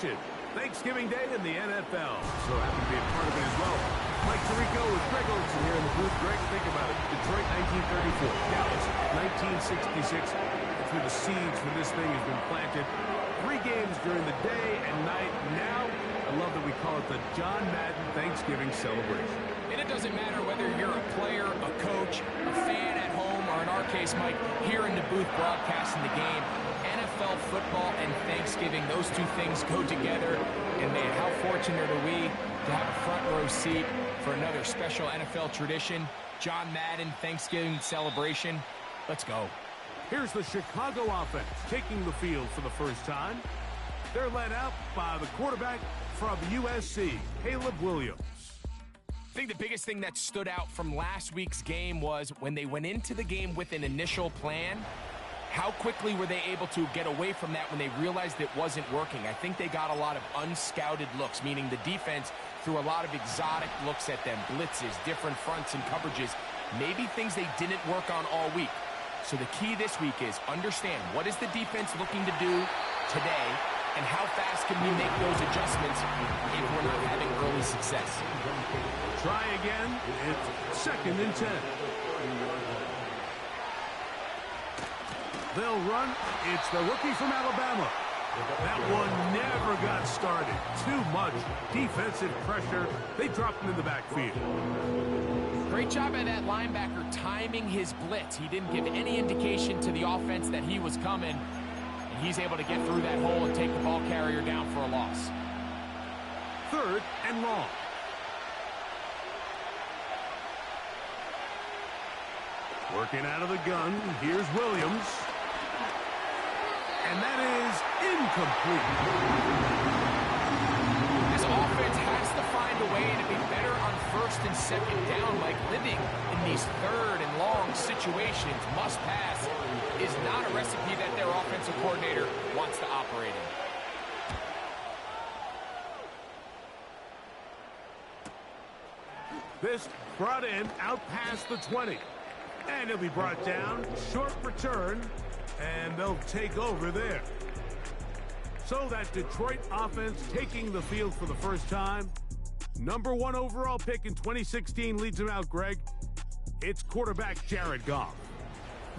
celebration. Thanksgiving Day in the NFL. So happy to be a part of it as well. Mike Tirico with Greg Olsen here in the booth. Greg, think about it. Detroit 1934. Dallas 1966. That's where the seeds for this thing has been planted. 3 games during the day and night. Now, I love that we call it the John Madden Thanksgiving celebration. And it doesn't matter whether you're a player, a coach, a fan at home, or in our case, Mike, here in the booth broadcasting the game. NFL football and Thanksgiving, those two things go together. And man, how fortunate are we to have a front row seat for another special NFL tradition, John Madden Thanksgiving celebration. Let's go. Here's the Chicago offense taking the field for the first time. They're led out by the quarterback from USC, Caleb Williams. I think the biggest thing that stood out from last week's game was when they went into the game with an initial plan, how quickly were they able to get away from that when they realized it wasn't working? I think they got a lot of unscouted looks, meaning the defense threw a lot of exotic looks at them, blitzes, different fronts and coverages, maybe things they didn't work on all week. So the key this week is understand what is the defense looking to do today and how fast can we make those adjustments if we're not having early success. Try again. It's 2nd and 10. They'll run. It's the rookie from Alabama. That one never got started. Too much defensive pressure. They dropped him in the backfield. Great job by that linebacker timing his blitz. He didn't give any indication to the offense that he was coming. And he's able to get through that hole and take the ball carrier down for a loss. 3rd and long. Working out of the gun. Here's Williams. And that is incomplete. This offense has to find a way to be better on 1st and 2nd down, like living in these 3rd and long situations. Must pass is not a recipe that their offensive coordinator wants to operate in. This brought in out past the 20. And he'll be brought down. Short return. And they'll take over there. So that Detroit offense taking the field for the first time. Number 1 overall pick in 2016 leads him out, Greg. It's quarterback Jared Goff.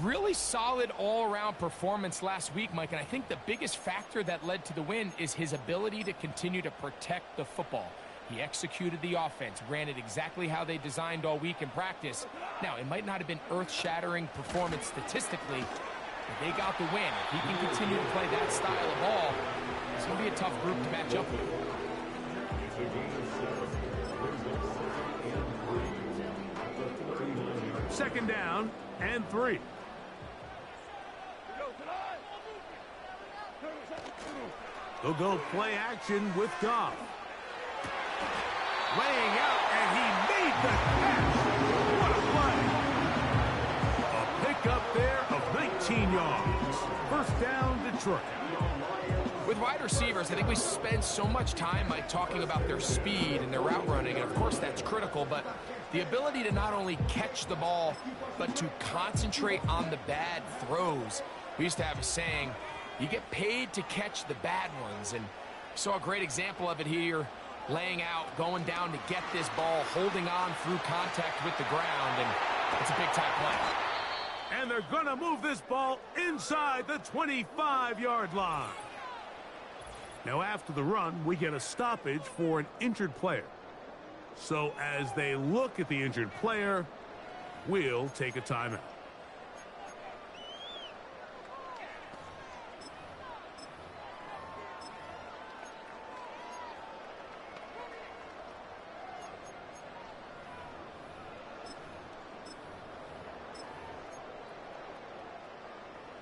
Really solid all-around performance last week, Mike, and I think the biggest factor that led to the win is his ability to continue to protect the football. He executed the offense, ran it exactly how they designed all week in practice. Now, it might not have been earth-shattering performance statistically, but they got the win. If he can continue to play that style of ball, it's going to be a tough group to match up with. 2nd down and 3. They'll go play action with Goff. Laying out, and he made the catch. What a play. A pickup there of 19 yards. 1st down, Detroit. With wide receivers, I think we spend so much time by talking about their speed and their route running, and of course that's critical, but the ability to not only catch the ball, but to concentrate on the bad throws. We used to have a saying, you get paid to catch the bad ones, and saw a great example of it here, laying out, going down to get this ball, holding on through contact with the ground, and it's a big-time play. And they're going to move this ball inside the 25-yard line. Now, after the run, we get a stoppage for an injured player. So as they look at the injured player, we'll take a timeout.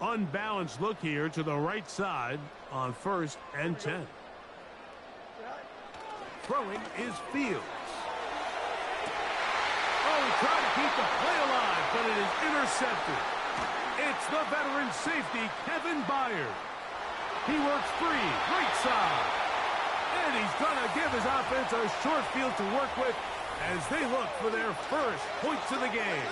Unbalanced look here to the right side on 1st and 10. Throwing is Fields. Oh, trying to keep the play alive, but it is intercepted. It's the veteran safety, Kevin Byard. He works free, right side. And he's going to give his offense a short field to work with as they look for their first points of the game.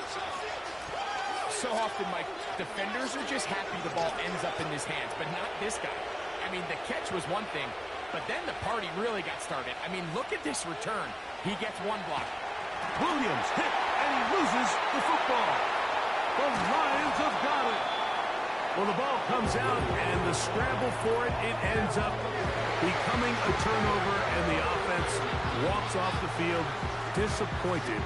So often, Mike, defenders are just happy the ball ends up in his hands, but not this guy. I mean, the catch was one thing, But then the party really got started. I mean, look at this return. He gets one block. Williams hit, and he loses the football. The Lions have got it. Well, the ball comes out, and the scramble for it, it ends up becoming a turnover, and the offense walks off the field disappointed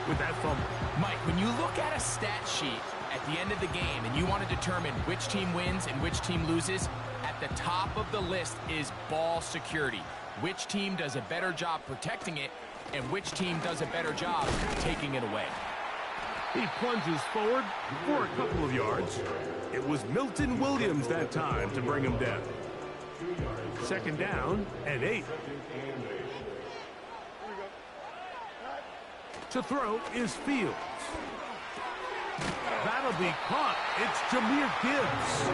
with that fumble. Mike, when you look at a stat sheet at the end of the game and you want to determine which team wins and which team loses, at the top of the list is ball security. Which team does a better job protecting it and which team does a better job taking it away. He plunges forward for a couple of yards. It was Milton Williams that time to bring him down. Second down and 8. To throw is Fields. That'll be caught. It's Jahmyr Gibbs.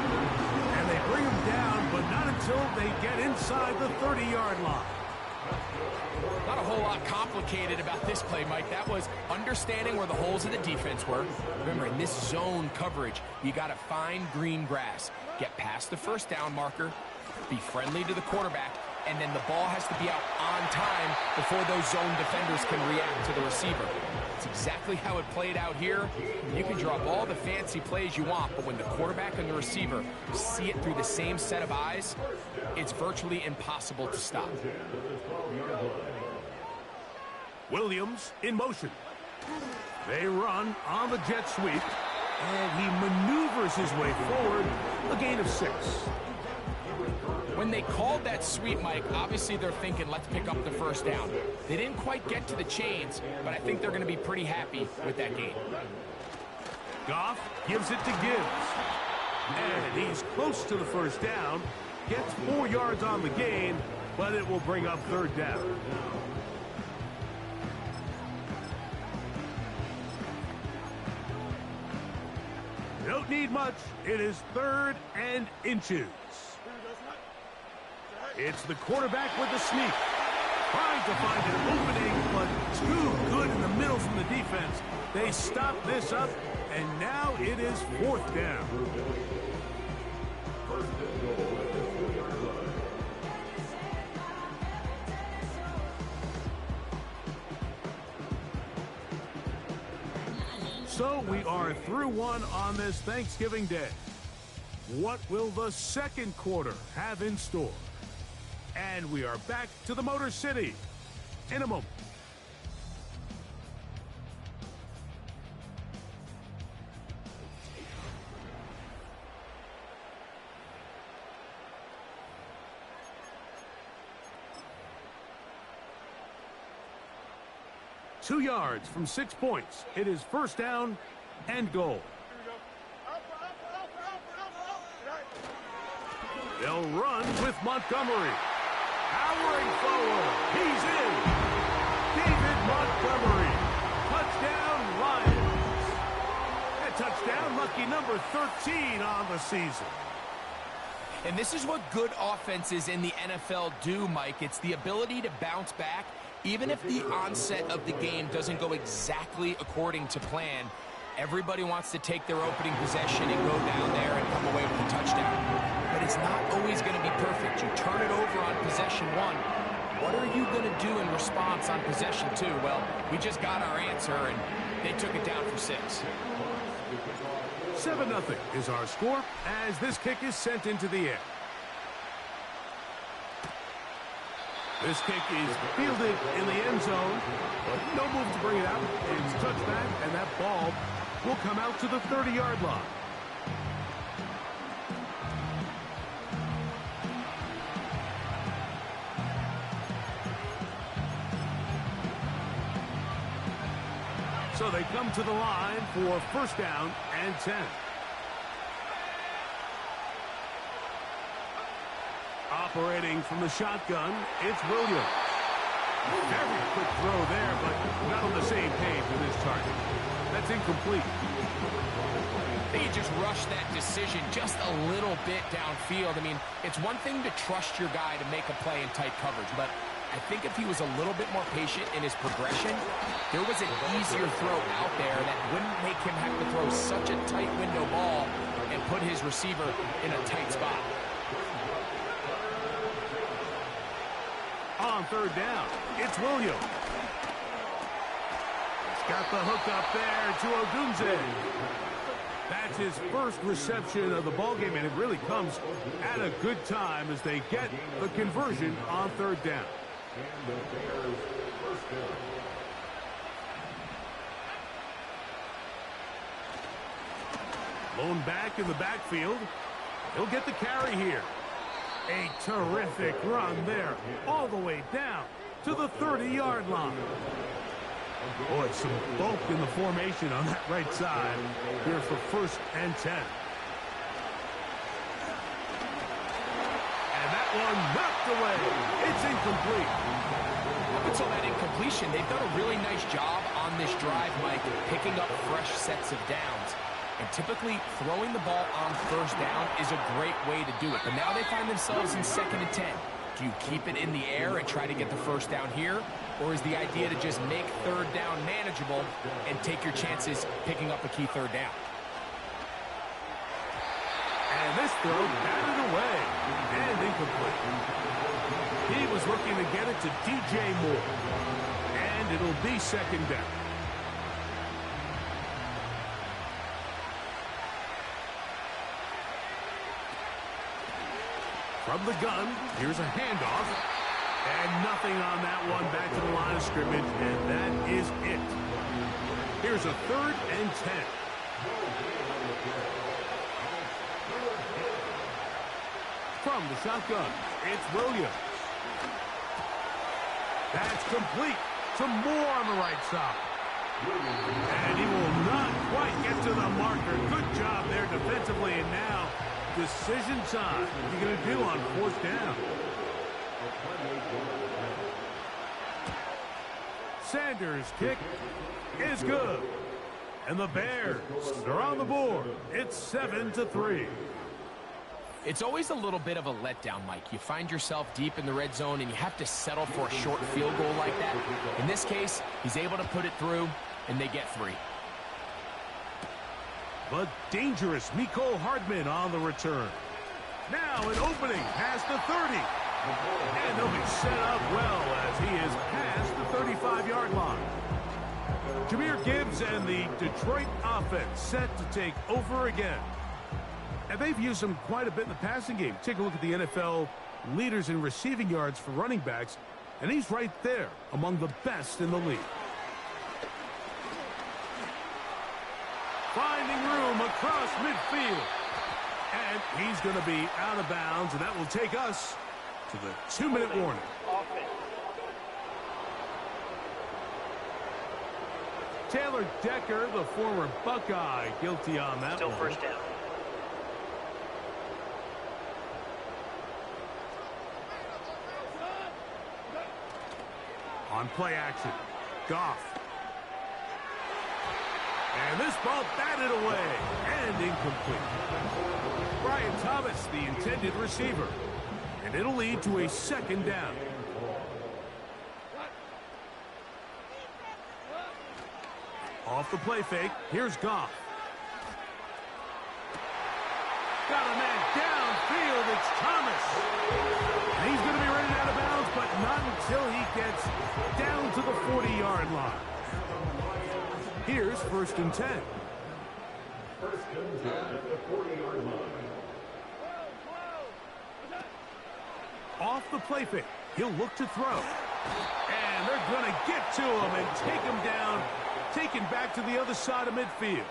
And they bring him down, but not until they get inside the 30-yard line. Not a whole lot complicated about this play, Mike. That was understanding where the holes of the defense were. Remember, in this zone coverage, you got to find green grass. Get past the first down marker, be friendly to the quarterback, and then the ball has to be out on time before those zone defenders can react to the receiver. It's exactly how it played out here. You can draw up all the fancy plays you want, but when the quarterback and the receiver see it through the same set of eyes, it's virtually impossible to stop. Williams in motion. They run on the jet sweep, and he maneuvers his way forward, a gain of 6. When they called that sweep, Mike, obviously they're thinking, let's pick up the first down. They didn't quite get to the chains, but I think they're going to be pretty happy with that gain. Goff gives it to Gibbs. And he's close to the first down. Gets 4 yards on the gain, but it will bring up third down. Don't need much. It is 3rd and inches. It's the quarterback with the sneak. Trying to find an opening, but too good in the middle from the defense. They stop this up, and now it is 4th down. So we are through one on this Thanksgiving Day. What will the second quarter have in store? And we are back to the Motor City in a moment. Two yards from 6 points. It is first down and goal. They'll run with Montgomery. Powering forward. He's in. David Montgomery. Touchdown, Lions. A touchdown, lucky number 13 on the season. And this is what good offenses in the NFL do, Mike. It's the ability to bounce back, even if the onset of the game doesn't go exactly according to plan. Everybody wants to take their opening possession and go down there and come away with a touchdown. But it's not always going to be perfect. You turn it over on possession 1. What are you going to do in response on possession 2? Well, we just got our answer, and they took it down for 6. 7-0 is our score as this kick is sent into the air. This kick is fielded in the end zone, but no move to bring it out. It's touchback, and that ball will come out to the 30-yard line. So they come to the line for first down and 10. Operating from the shotgun, it's Williams. Very quick throw there, but not on the same page with his target. That's incomplete. They just rushed that decision just a little bit downfield. I mean, it's one thing to trust your guy to make a play in tight coverage, but I think if he was a little bit more patient in his progression, there was an easier throw out there that wouldn't make him have to throw such a tight window ball and put his receiver in a tight spot. On third down, it's Williams. He's got the hook up there to Odunze. That's his first reception of the ballgame, and it really comes at a good time as they get the conversion on third down. Lone back in the backfield. He'll get the carry here. A terrific run there, all the way down to the 30-yard line. Boy, some bulk in the formation on that right side here for 1st and 10. And that one knocked away. It's incomplete. Up until that incompletion, they've done a really nice job on this drive, Mike, picking up fresh sets of downs. And typically, throwing the ball on 1st down is a great way to do it. But now they find themselves in 2nd and 10. Do you keep it in the air and try to get the 1st down here? Or is the idea to just make 3rd down manageable and take your chances picking up a key 3rd down? And this throw batted away and incomplete. He was looking to get it to DJ Moore. And it'll be 2nd down. From the gun, here's a handoff. And nothing on that one, back to the line of scrimmage, and that is it. Here's a 3rd and 10. From the shotgun, it's Williams. That's complete. Some more on the right side. And he will not quite get to the marker. Good job there defensively, and now decision time. What are you going to do on 4th down? Sanders' kick is good. And the Bears are on the board. It's 7-3. It's always a little bit of a letdown, Mike. You find yourself deep in the red zone, and you have to settle for a short field goal like that. In this case, he's able to put it through, and they get 3. But dangerous Mecole Hardman on the return. Now an opening past the 30. And they'll be set up well as he is past the 35-yard line. Jahmyr Gibbs and the Detroit offense set to take over again. And they've used him quite a bit in the passing game. Take a look at the NFL leaders in receiving yards for running backs, and he's right there among the best in the league. Finding room across midfield. And he's going to be out of bounds, and that will take us to the 2-minute warning. Taylor Decker, the former Buckeye, guilty on that Still one. 1st down. On play action, Goff. And this ball batted away and incomplete. Brian Thomas, the intended receiver. And it'll lead to a 2nd down. Off the play fake, here's Goff. Got a man downfield, it's Thomas. And he's going to be running out of bounds, but not until he gets down to the 40-yard line. Here's 1st and 10. 1st and 10 at the 40-yard line. Off the play fake, he'll look to throw. And they're going to get to him and take him down, taken back to the other side of midfield.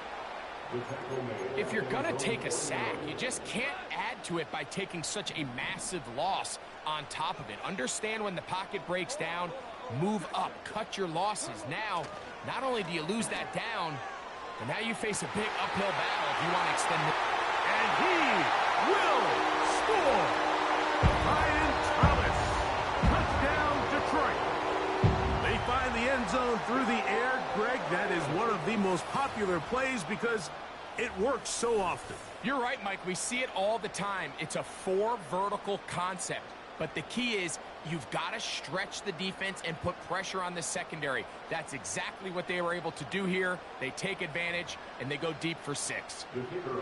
If you're going to take a sack, you just can't add to it by taking such a massive loss on top of it. Understand when the pocket breaks down, move up, cut your losses. Now, not only do you lose that down, but now you face a big uphill battle if you want to extend it. And he will score. Brian Thomas, touchdown Detroit. They find the end zone through the air. Greg, that is one of the most popular plays because it works so often. You're right, Mike. We see it all the time. It's a 4 vertical concept. But the key is you've got to stretch the defense and put pressure on the secondary. That's exactly what they were able to do here. They take advantage, and they go deep for 6.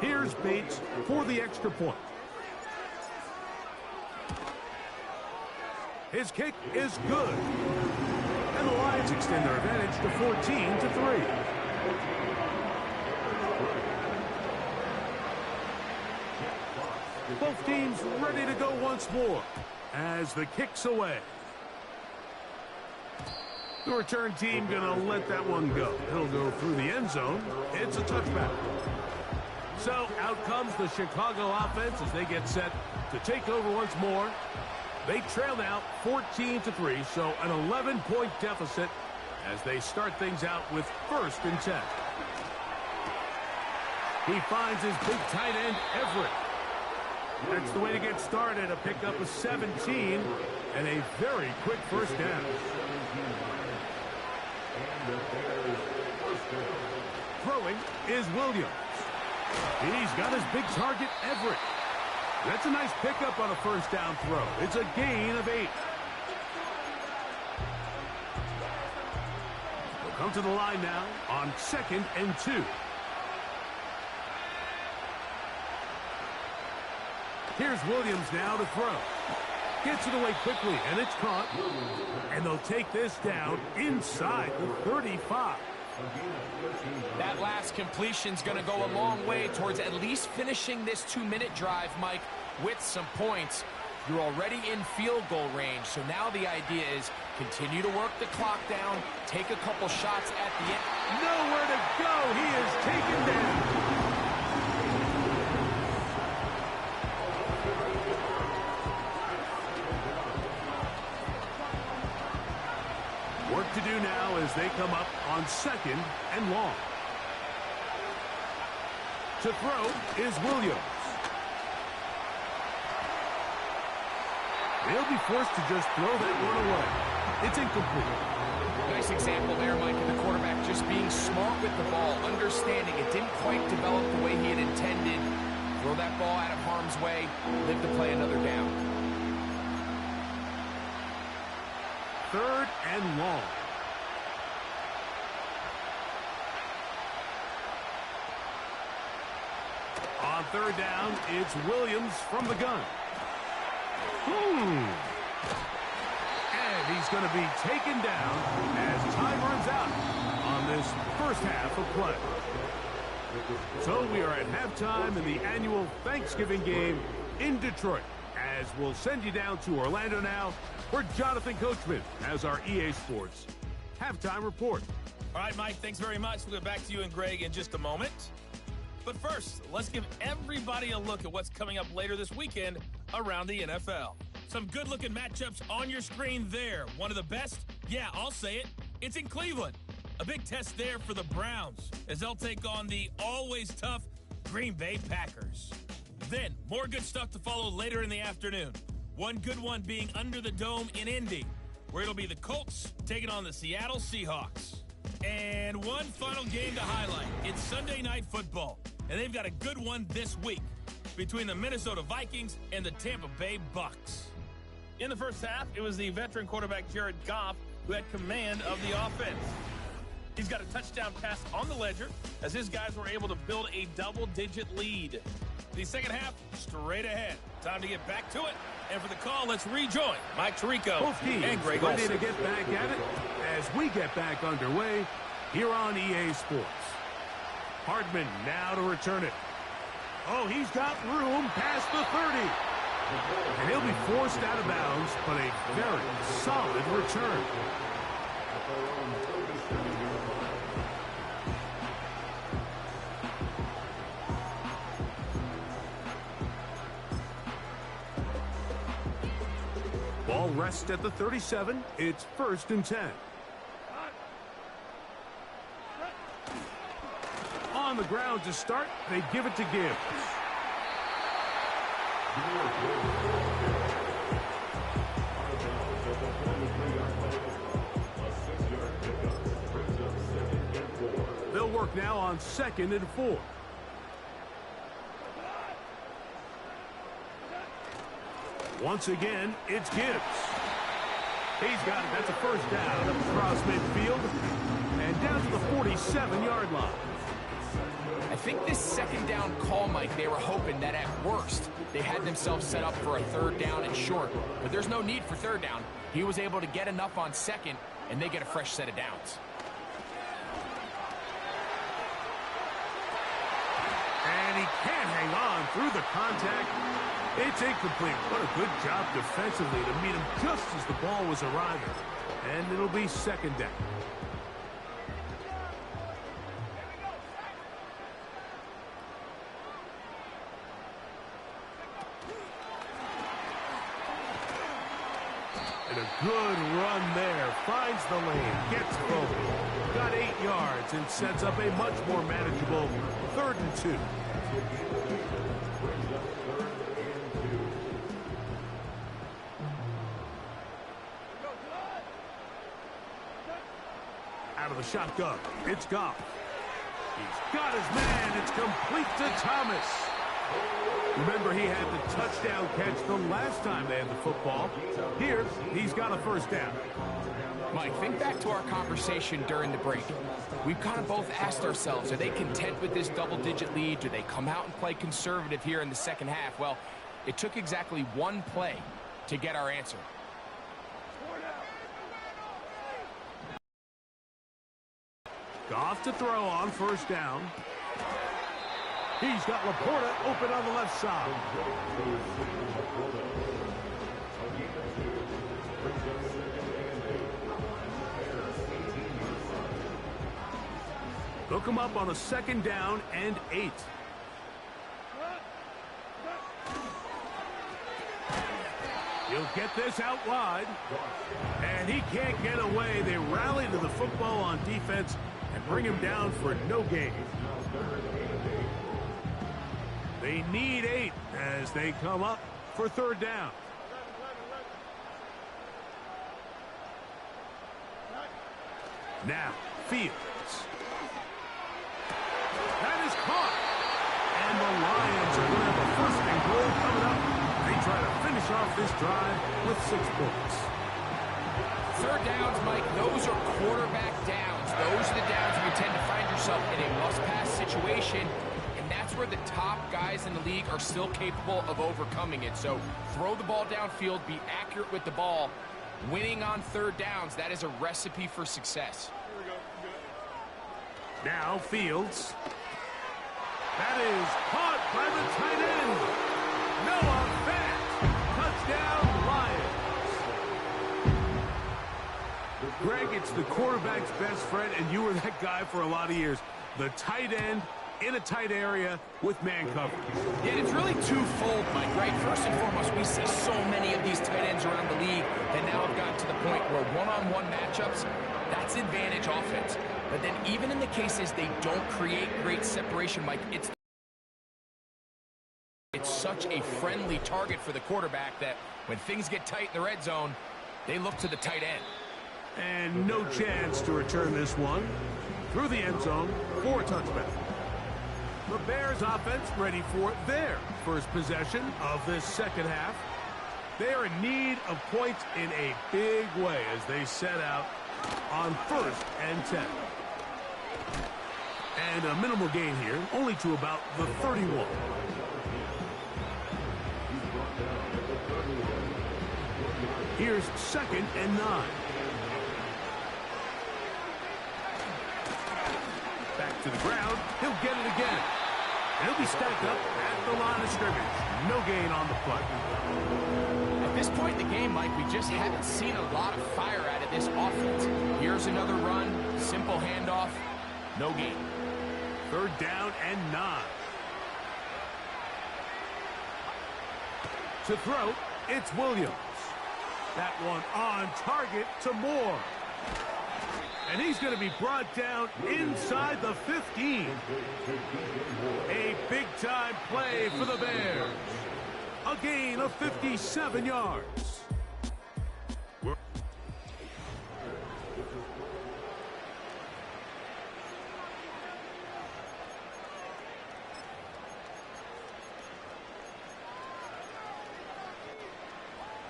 Here's Bates for the extra point. His kick is good. And the Lions extend their advantage to 14-3. Both teams ready to go once more as the kick's away. The return team going to let that one go. It'll go through the end zone. It's a touchback. So out comes the Chicago offense as they get set to take over once more. They trail now 14-3, so an 11-point deficit as they start things out with 1st and 10. He finds his big tight end, Everett. That's the way to get started, a pickup of 17 and a very quick first down. Throwing is Williams. He's got his big target, Everett. That's a nice pickup on a first down throw. It's a gain of 8. We'll come to the line now on 2nd and 2. Here's Williams now to throw. Gets it away quickly, and it's caught. And they'll take this down inside the 35. That last completion's going to go a long way towards at least finishing this 2-minute drive, Mike, with some points. You're already in field goal range, so now the idea is continue to work the clock down, take a couple shots at the end. Nowhere to go. He is taken down. Work to do now as they come up on 2nd and long. To throw is Williams. They'll be forced to just throw that one away. It's incomplete. Nice example there, Mike, of the quarterback just being smart with the ball, understanding it didn't quite develop the way he had intended. Throw that ball out of harm's way, live to play another down. 3rd and long. On 3rd down, it's Williams from the gun. And he's going to be taken down as time runs out on this first half of play. So we are at halftime in the annual Thanksgiving game in Detroit, as we'll send you down to Orlando now, where Jonathan Coachman has our EA Sports halftime report. All right, Mike, thanks very much. We'll get back to you and Greg in just a moment. But first, let's give everybody a look at what's coming up later this weekend around the NFL. Some good-looking matchups on your screen there. One of the best? Yeah, I'll say it. It's in Cleveland. A big test there for the Browns as they'll take on the always tough Green Bay Packers. Then, more good stuff to follow later in the afternoon. One good one being under the dome in Indy, where it'll be the Colts taking on the Seattle Seahawks. And one final game to highlight. It's Sunday Night Football, and they've got a good one this week between the Minnesota Vikings and the Tampa Bay Bucks. In the first half, it was the veteran quarterback Jared Goff who had command of the offense. He's got a touchdown pass on the ledger as his guys were able to build a double-digit lead. The second half, straight ahead. Time to get back to it. And for the call, let's rejoin Mike Tirico Both teams and Greg ready Olsen. to get back at it as we get back underway here on EA Sports. Hardman now to return it. Oh, he's got room past the 30. And he'll be forced out of bounds, but a very solid return. Ball rests at the 37. It's 1st and 10. On the ground to start, they give it to Gibbs. They'll work now on 2nd and 4. Once again, it's Gibbs. He's got it. That's a first down across midfield. And down to the 47-yard line. I think this second down call, Mike, they were hoping that at worst they had themselves set up for a third down and short. But there's no need for third down. He was able to get enough on second, and they get a fresh set of downs. And he can't hang on through the contact. It's incomplete. What a good job defensively to meet him just as the ball was arriving. And it'll be second down. And a good run there. Finds the lane. Gets home. Got 8 yards and sets up a much more manageable 3rd and 2. Out of the shotgun. It's Goff. He's got his man. It's complete to Thomas. Remember, he had the touchdown catch the last time they had the football. Here, he's got a first down. Mike, think back to our conversation during the break. We've kind of both asked ourselves, are they content with this double-digit lead? Do they come out and play conservative here in the second half? Well, it took exactly one play to get our answer. Goff to throw on first down. He's got Laporta open on the left side. Hook him up on a second down and 8. He'll get this out wide. And he can't get away. They rally to the football on defense and bring him down for no gain. They need 8 as they come up for third down. Now, Fields. That is caught. And the Lions are going to have a first and goal coming up. They try to finish off this drive with 6 points. Third downs, Mike, those are quarterback downs. Those are the downs where you tend to find yourself in a must-pass situation. That's where the top guys in the league are still capable of overcoming it. So throw the ball downfield, be accurate with the ball. Winning on third downs, that is a recipe for success. Now Fields. That is caught by the tight end. Noah Fant. Touchdown, Lions. Greg, it's the quarterback's best friend, and you were that guy for a lot of years. The tight end in a tight area with man coverage. Yeah, it's really twofold, Mike, right? First and foremost, we see so many of these tight ends around the league that now have gotten to the point where one-on-one matchups, that's advantage offense. But then even in the cases they don't create great separation, Mike, it's such a friendly target for the quarterback that when things get tight in the red zone, they look to the tight end. And no chance to return this one through the end zone for a touchback. The Bears offense ready for their first possession of this second half. They are in need of points in a big way as they set out on 1st and 10. And a minimal gain here, only to about the 31. Here's 2nd and 9. Back to the ground. He'll get it again. And he'll be stacked up at the line of scrimmage. No gain on the play. At this point in the game, Mike, we just haven't seen a lot of fire out of this offense. Here's another run. Simple handoff. No gain. 3rd down and 9. To throw, it's Williams. That one on target to Moore. And he's going to be brought down inside the 15. A big-time play for the Bears. A gain of 57 yards.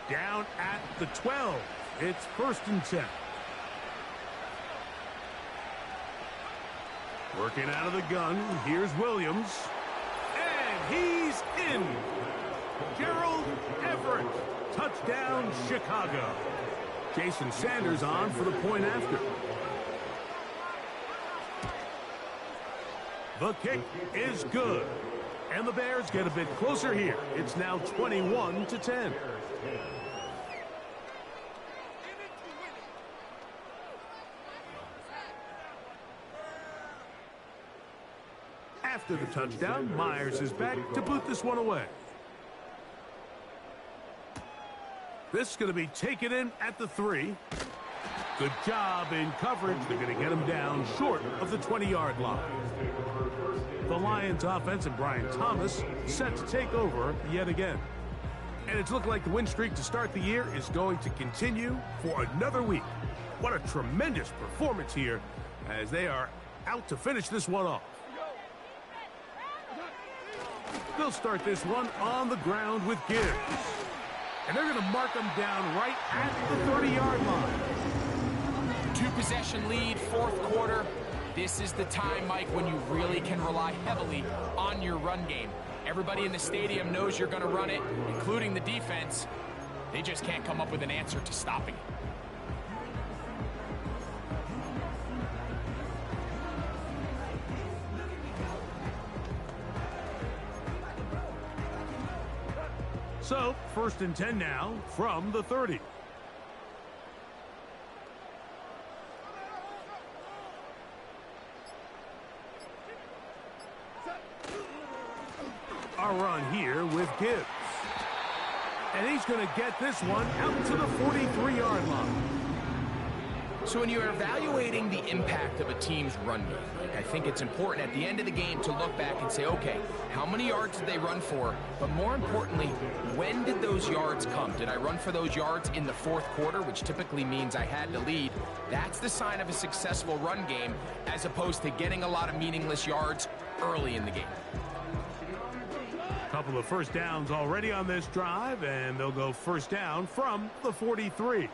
Down at the 12. It's 1st and 10. Working out of the gun, here's Williams. And he's in. Gerald Everett, touchdown Chicago. Jason Sanders on for the point after. The kick is good. And the Bears get a bit closer here. It's now 21-10. After the touchdown, Myers is back to boot this one away. This is going to be taken in at the 3. Good job in coverage. They're going to get him down short of the 20-yard line. The Lions offense and Brian Thomas set to take over yet again. And it's looked like the win streak to start the year is going to continue for another week. What a tremendous performance here as they are out to finish this one off. They'll start this one on the ground with Gibbs. And they're going to mark him down right at the 30-yard line. 2-possession lead, fourth quarter. This is the time, Mike, when you really can rely heavily on your run game. Everybody in the stadium knows you're going to run it, including the defense. They just can't come up with an answer to stopping it. So, 1st and 10 now from the 30. A run here with Gibbs. And he's going to get this one out to the 43-yard line. So when you're evaluating the impact of a team's run game, I think it's important at the end of the game to look back and say, okay, how many yards did they run for? But more importantly, when did those yards come? Did I run for those yards in the fourth quarter, which typically means I had to lead? That's the sign of a successful run game, as opposed to getting a lot of meaningless yards early in the game. Couple of first downs already on this drive, and they'll go first down from the 43.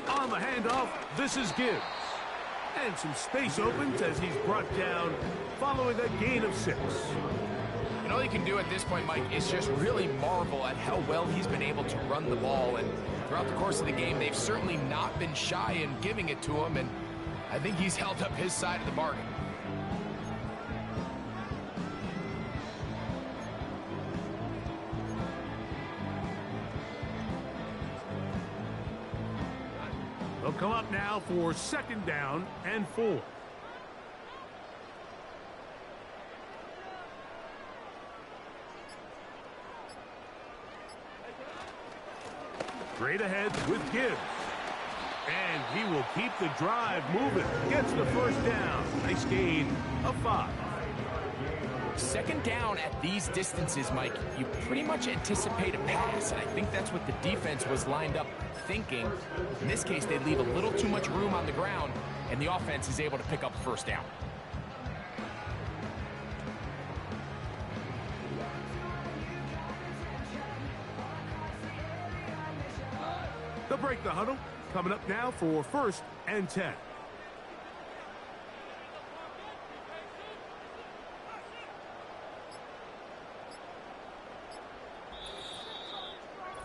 On the handoff, this is Gibbs. And some space opens as he's brought down following a gain of 6. And all you can do at this point, Mike, is just really marvel at how well he's been able to run the ball. And throughout the course of the game, they've certainly not been shy in giving it to him. And I think he's held up his side of the bargain. They'll come up now for 2nd down and 4. Straight ahead with Gibbs. And he will keep the drive moving. Gets the first down. Nice gain of 5. 2nd down at these distances, Mike, you pretty much anticipate a pass, and I think that's what the defense was lined up thinking. In this case, they leave a little too much room on the ground, and the offense is able to pick up first down. They'll break the huddle. Coming up now for 1st and 10.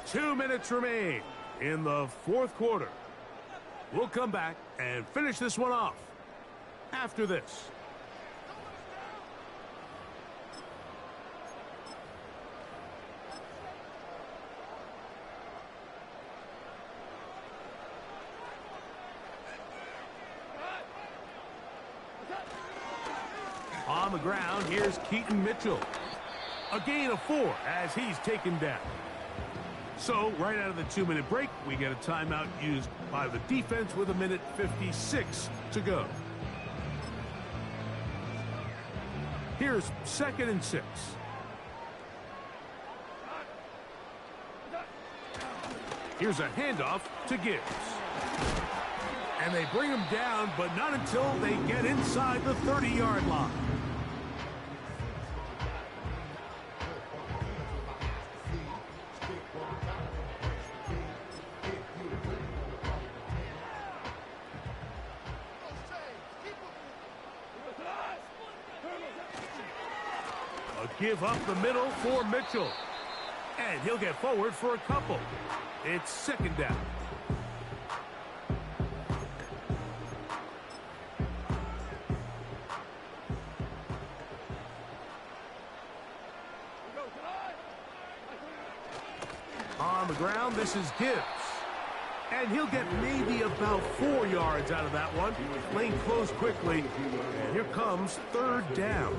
Two minutes remain in the fourth quarter. We'll come back and finish this one off after this. On the ground, here's Keaton Mitchell. A gain of 4 as he's taken down. So, right out of the 2-minute break, we get a timeout used by the defense with 1:56 to go. Here's 2nd and 6. Here's a handoff to Gibbs. And they bring him down, but not until they get inside the 30-yard line. Give up the middle for Mitchell. And he'll get forward for a couple. It's second down. On the ground, this is Gibbs. And he'll get maybe about 4 yards out of that one. Lane closed quickly. And here comes third down.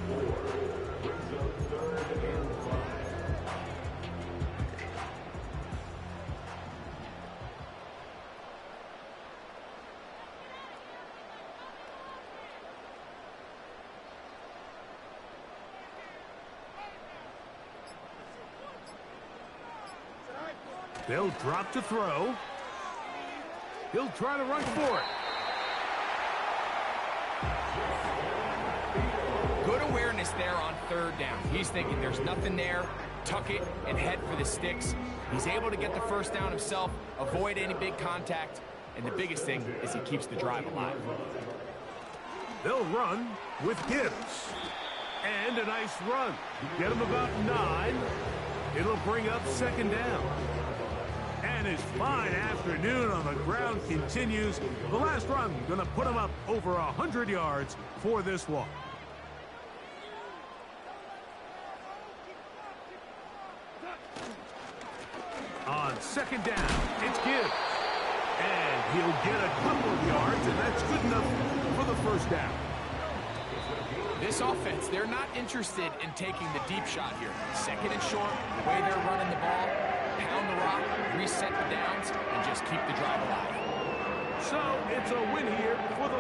They'll drop to throw. He'll try to run for it. Good awareness there on third down. He's thinking there's nothing there. Tuck it and head for the sticks. He's able to get the first down himself, avoid any big contact, and the biggest thing is he keeps the drive alive. They'll run with Gibbs. And a nice run. Get him about 9. It'll bring up second down. And his fine afternoon on the ground continues. The last run going to put him up over 100 yards for this one. On second down, it's Gibbs. And he'll get a couple of yards, and that's good enough for the first down. This offense, they're not interested in taking the deep shot here. Second and short, the way they're running the ball, pound the rock, reset the downs, and just keep the drive alive. So it's a win here for the